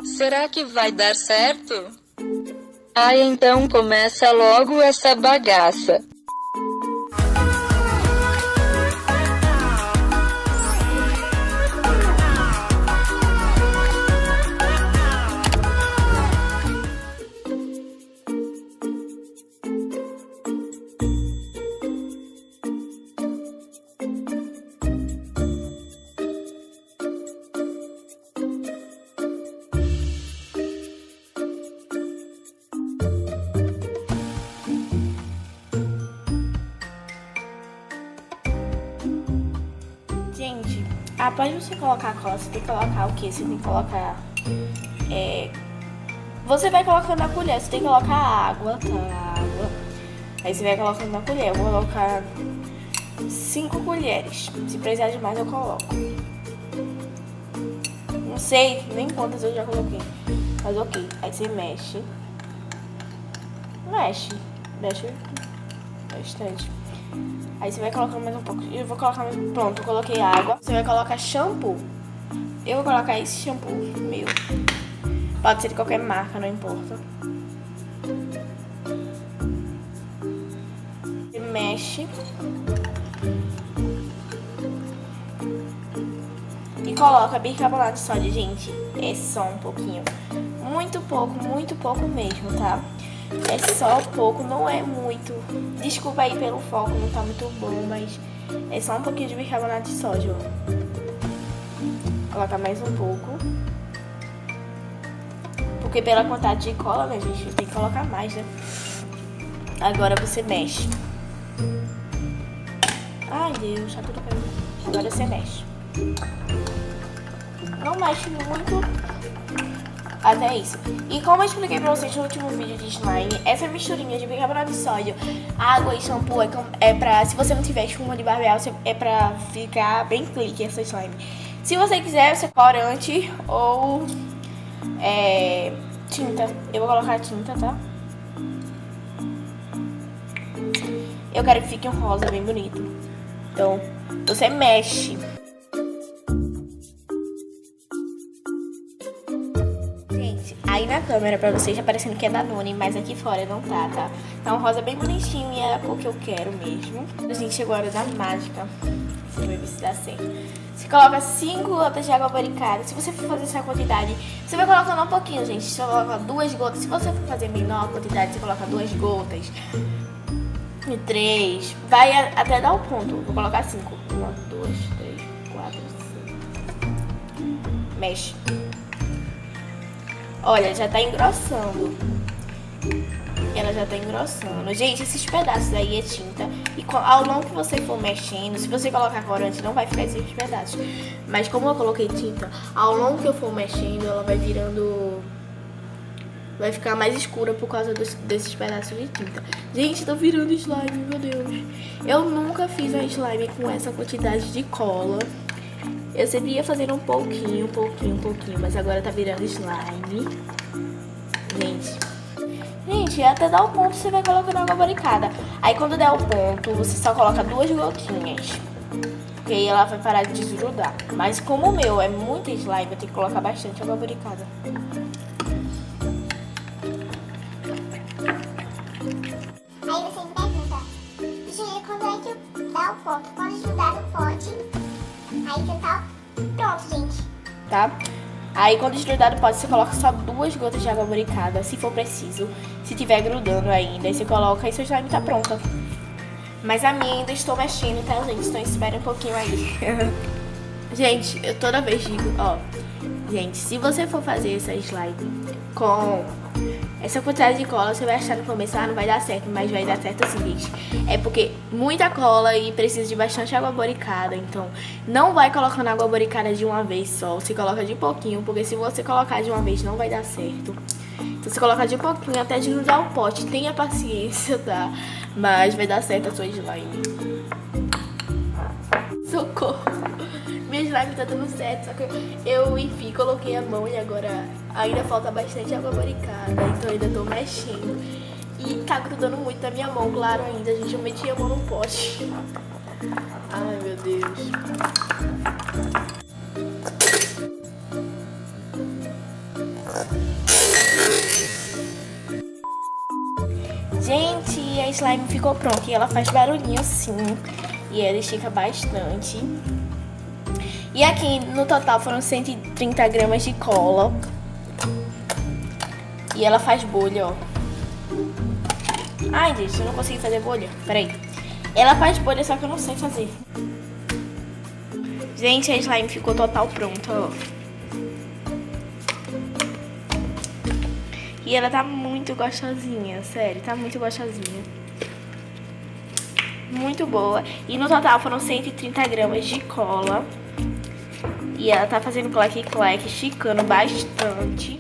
Será que vai dar certo? Ah, então começa logo essa bagaça. Gente, após você colocar a cola, você tem que colocar o quê? Você tem que colocar... Você vai colocando na colher, você tem que colocar água, tá? Água. Aí você vai colocando na colher. Eu vou colocar 5 colheres. Se precisar de mais, eu coloco. Não sei nem quantas eu já coloquei. Mas ok. Aí você mexe. Mexe bastante. Aí você vai colocando mais um pouco. Eu vou colocar mais... Pronto, eu coloquei água. Você vai colocar shampoo. Eu vou colocar esse shampoo meu. Pode ser de qualquer marca, não importa. Você mexe. E coloca bicarbonato de sódio, gente. É só um pouquinho. Muito pouco mesmo, tá? É só pouco, não é muito. Desculpa aí pelo foco, não tá muito bom, mas é só um pouquinho de bicarbonato de sódio. Colocar mais um pouco. Porque pela quantidade de cola, né, gente, tem que colocar mais, né? Agora você mexe. Ai, Deus, tá tudo caindo. Agora você mexe. Não mexe muito. Até isso. E como eu expliquei pra vocês no último vídeo de slime, essa misturinha de bicarbonato de sódio, água e shampoo é pra, se você não tiver espuma de barbear, é pra ficar bem clique essa slime. Se você quiser, você corante ou tinta. Eu vou colocar tinta, tá? Eu quero que fique um rosa bem bonito. Então, você mexe. Aí na câmera, pra vocês, tá parecendo que é Danone, mas aqui fora não tá, tá? Tá um rosa bem bonitinho e é a cor que eu quero mesmo. Gente, chegou a hora da mágica. Você vai ver se dá certo. Você coloca 5 gotas de água barricada. Se você for fazer essa quantidade, você vai colocando um pouquinho, gente. Você coloca 2 gotas. Se você for fazer menor quantidade, você coloca 2 gotas. E 3. Vai até dar o ponto. Vou colocar 5. 1, 2, 3, 4, 5. Mexe. Olha, já tá engrossando. Ela já tá engrossando. Gente, esses pedaços aí é tinta. E ao longo que você for mexendo, se você colocar corante, não vai ficar esses pedaços. Mas como eu coloquei tinta, ao longo que eu for mexendo, ela vai virando... Vai ficar mais escura por causa desses pedaços de tinta. Gente, tá virando slime, meu Deus. Eu nunca fiz uma slime com essa quantidade de cola. Eu sempre ia fazendo um pouquinho, mas agora tá virando slime. Gente, até dar o ponto você vai colocando água barricada. Aí quando der o ponto, você só coloca 2 gotinhas. Porque aí ela vai parar de desgrudar. Mas como o meu é muito slime, eu tenho que colocar bastante água barricada. Aí você me pergunta, Júlia, quando é que dá o ponto? Quando estudar no pote... Aí já tá pronto, gente. Tá? Aí quando desgrudar do pote, você coloca só 2 gotas de água barricada, se for preciso. Se tiver grudando ainda, aí você coloca e seu slime tá pronta. Mas a minha ainda estou mexendo, tá, gente? Então espera um pouquinho aí. Gente, eu toda vez digo, ó. Gente, se você for fazer essa slime com essa quantidade de cola, você vai achar no começo, não vai dar certo, mas vai dar certo assim, gente. É porque muita cola e precisa de bastante água boricada, então não vai colocando água boricada de uma vez só, você coloca de pouquinho, porque se você colocar de uma vez não vai dar certo. Então você coloca de pouquinho até desgrudar o pote, tenha paciência, tá? Mas vai dar certo a sua slime. Socorro! Minha slime tá dando certo, só que eu, enfim, coloquei a mão e agora ainda falta bastante água barricada, então ainda tô mexendo. E tá grudando muito na minha mão, claro, ainda, gente, eu meti a mão no pote. Ai, meu Deus. Gente, a slime ficou pronta e ela faz barulhinho assim. E ela estica bastante. E aqui no total foram 130 gramas de cola. E ela faz bolha, ó. Ai, gente, eu não consegui fazer bolha. Peraí. Ela faz bolha, só que eu não sei fazer. Gente, a slime ficou total pronta, ó. E ela tá muito gostosinha, sério, tá muito gostosinha. Muito boa. E no total foram 130 gramas de cola. E ela tá fazendo claque-claque, esticando bastante.